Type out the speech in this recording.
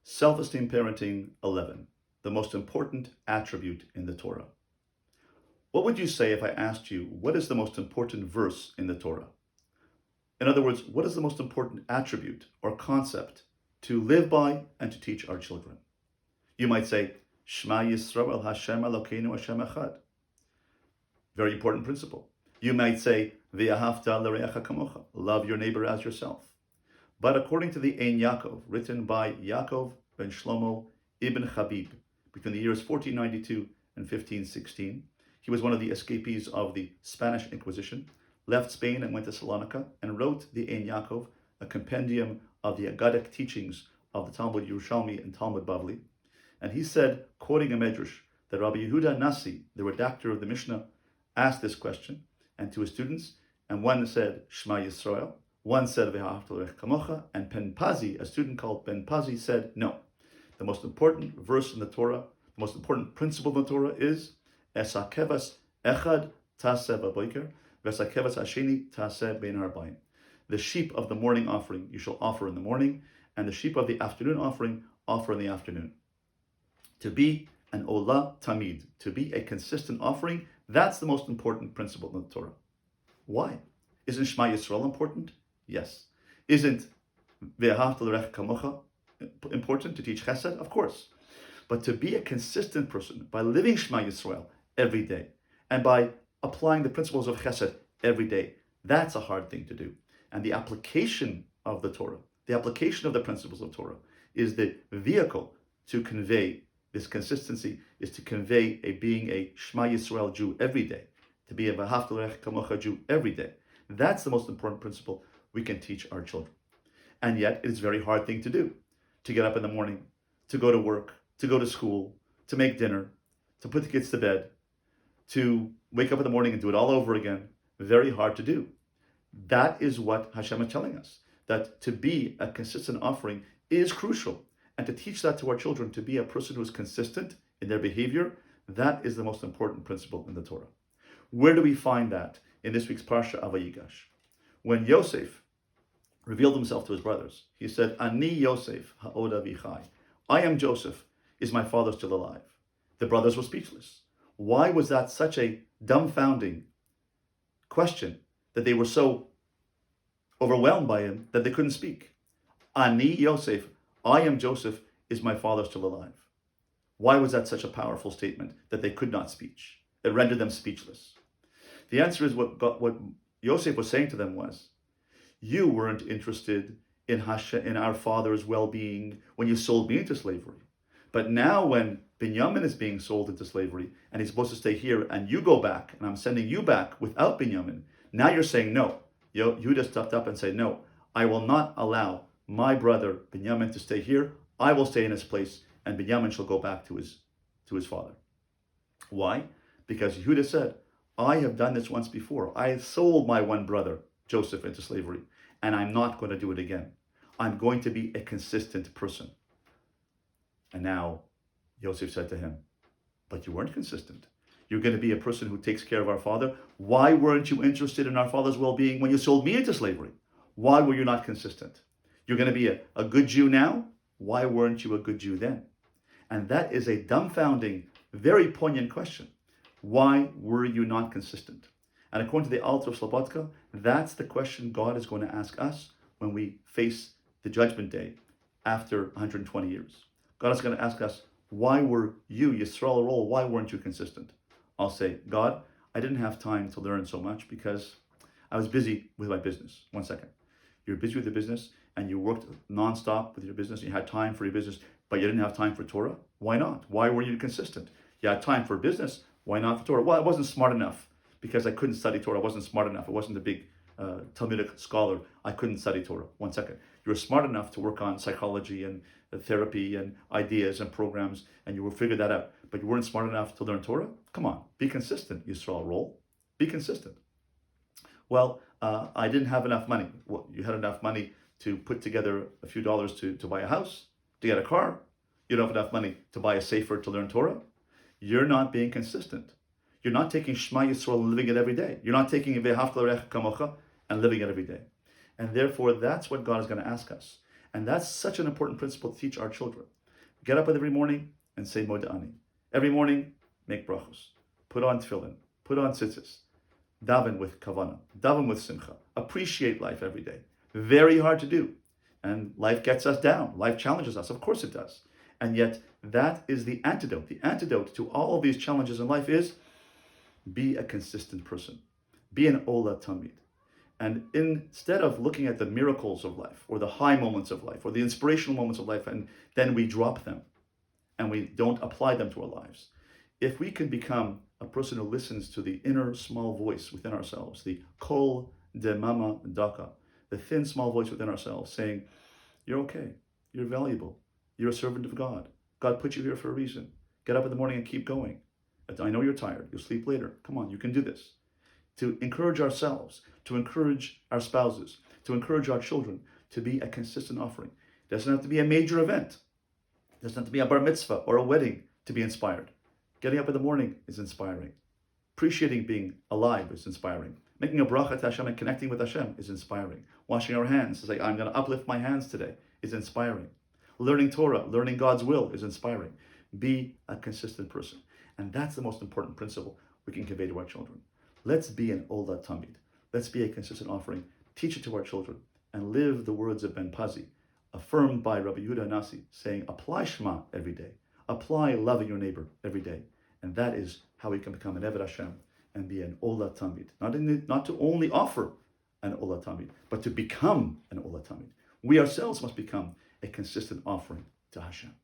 Self-esteem parenting 11, the most important attribute in the Torah. What would you say if I asked you, what is the most important verse in the Torah? In other words, what is the most important attribute or concept to live by and to teach our children? You might say, Shema Yisrael Hashem Elokeinu Hashem Echad. Very important principle. You might say, V'ahavta l'reacha kamocha, love your neighbor as yourself. But according to the Ein Yaakov, written by Yaakov ben Shlomo ibn Habib, between the years 1492 and 1516, he was one of the escapees of the Spanish Inquisition, left Spain and went to Salonika, and wrote the Ein Yaakov, a compendium of the Aggadic teachings of the Talmud Yerushalmi and Talmud Bavli. And he said, quoting a medrash, that Rabbi Yehuda Nasi, the redactor of the Mishnah, asked this question, and to his students, and one said, Shema Yisrael, one said, V'ahavta l'reacha kamocha, and Ben Pazi, a student called Ben Pazi, said, no. The most important verse in the Torah, the most important principle in the Torah is, Esakevas echad taseh b'boker, v'esakevas hasheni taseh bein harbayim. The sheep of the morning offering you shall offer in the morning, and the sheep of the afternoon offering offer in the afternoon. To be an olah tamid, to be a consistent offering, that's the most important principle in the Torah. Why? Isn't Shema Yisrael important? Yes. Isn't V'ahavta l'reacha kamocha important to teach chesed? Of course. But to be a consistent person by living Shema Yisrael every day and by applying the principles of chesed every day, that's a hard thing to do. And the application of the Torah, the application of the principles of Torah, is the vehicle to convey this consistency, is to convey being a Shema Yisrael Jew every day, to be a V'ahavta l'reacha kamocha Jew every day. That's the most important principle we can teach our children. And yet, it's a very hard thing to do. To get up in the morning, to go to work, to go to school, to make dinner, to put the kids to bed, to wake up in the morning and do it all over again. Very hard to do. That is what Hashem is telling us, that to be a consistent offering is crucial. And to teach that to our children, to be a person who is consistent in their behavior, that is the most important principle in the Torah. Where do we find that? In this week's Parsha of Vayigash. When Yosef revealed himself to his brothers, he said, Ani Yosef ha'od avichai. I am Joseph. Is my father still alive? The brothers were speechless. Why was that such a dumbfounding question that they were so overwhelmed by him that they couldn't speak? Ani Yosef, I am Joseph. Is my father still alive? Why was that such a powerful statement that they could not speak? It rendered them speechless. The answer is what Yosef was saying to them was, you weren't interested in our father's well-being when you sold me into slavery. But now when Binyamin is being sold into slavery and he's supposed to stay here and you go back and I'm sending you back without Binyamin, now you're saying no. Yehuda stepped up and said, no, I will not allow my brother Binyamin to stay here. I will stay in his place and Binyamin shall go back to his father. Why? Because Yehuda said, I have done this once before. I sold my one brother, Joseph, into slavery, and I'm not going to do it again. I'm going to be a consistent person. And now Yosef said to him, but you weren't consistent. You're going to be a person who takes care of our father. Why weren't you interested in our father's well-being when you sold me into slavery? Why were you not consistent? You're going to be a good Jew now? Why weren't you a good Jew then? And that is a dumbfounding, very poignant question. Why were you not consistent? And according to the Alter of Slobodka, that's the question God is going to ask us when we face the judgment day after 120 years. God is going to ask us, why were you, Yisrael Roll, why weren't you consistent? I'll say, God, I didn't have time to learn so much because I was busy with my business. 1 second. You're busy with the business and you worked nonstop with your business. You had time for your business, but you didn't have time for Torah. Why not? Why were you consistent? You had time for business. Why not for Torah? Well, I wasn't smart enough because I couldn't study Torah. I wasn't smart enough. I wasn't a big Talmudic scholar. I couldn't study Torah. 1 second. You were smart enough to work on psychology and therapy and ideas and programs, and you will figure that out. But you weren't smart enough to learn Torah? Come on, be consistent, Yisrael Roll. Be consistent. Well, I didn't have enough money. Well, you had enough money to put together a few dollars to buy a house, to get a car. You don't have enough money to buy a sefer to learn Torah. You're not being consistent. You're not taking Shema Yisrael and living it every day. You're not taking V'ahavta l'reacha kamocha and living it every day. And therefore, that's what God is going to ask us. And that's such an important principle to teach our children. Get up every morning and say Moda'ani. Every morning, make brachos. Put on tefillin. Put on tzitzis. Daven with kavana. Daven with simcha. Appreciate life every day. Very hard to do. And life gets us down. Life challenges us. Of course it does. And yet, that is the antidote. The antidote to all of these challenges in life is be a consistent person. Be an Ola Tamid. And instead of looking at the miracles of life, or the high moments of life, or the inspirational moments of life, and then we drop them, and we don't apply them to our lives, if we can become a person who listens to the inner small voice within ourselves, the kol de mama daka, the thin small voice within ourselves saying, you're okay, you're valuable, you're a servant of God. God put you here for a reason. Get up in the morning and keep going. I know you're tired, you'll sleep later. Come on, you can do this. To encourage ourselves, to encourage our spouses, to encourage our children, to be a consistent offering. It doesn't have to be a major event. It doesn't have to be a bar mitzvah or a wedding to be inspired. Getting up in the morning is inspiring. Appreciating being alive is inspiring. Making a bracha to Hashem and connecting with Hashem is inspiring. Washing our hands to say, I'm going to uplift my hands today is inspiring. Learning Torah, learning God's will is inspiring. Be a consistent person. And that's the most important principle we can convey to our children. Let's be an Ola Tamid. Let's be a consistent offering. Teach it to our children and live the words of Ben Pazi, affirmed by Rabbi Yehuda Nasi, saying, apply Shema every day. Apply loving your neighbor every day. And that is how we can become an Eved Hashem and be an Ola Tamid. Not to only offer an Ola Tamid, but to become an Ola Tamid. We ourselves must become a consistent offering to Hashem.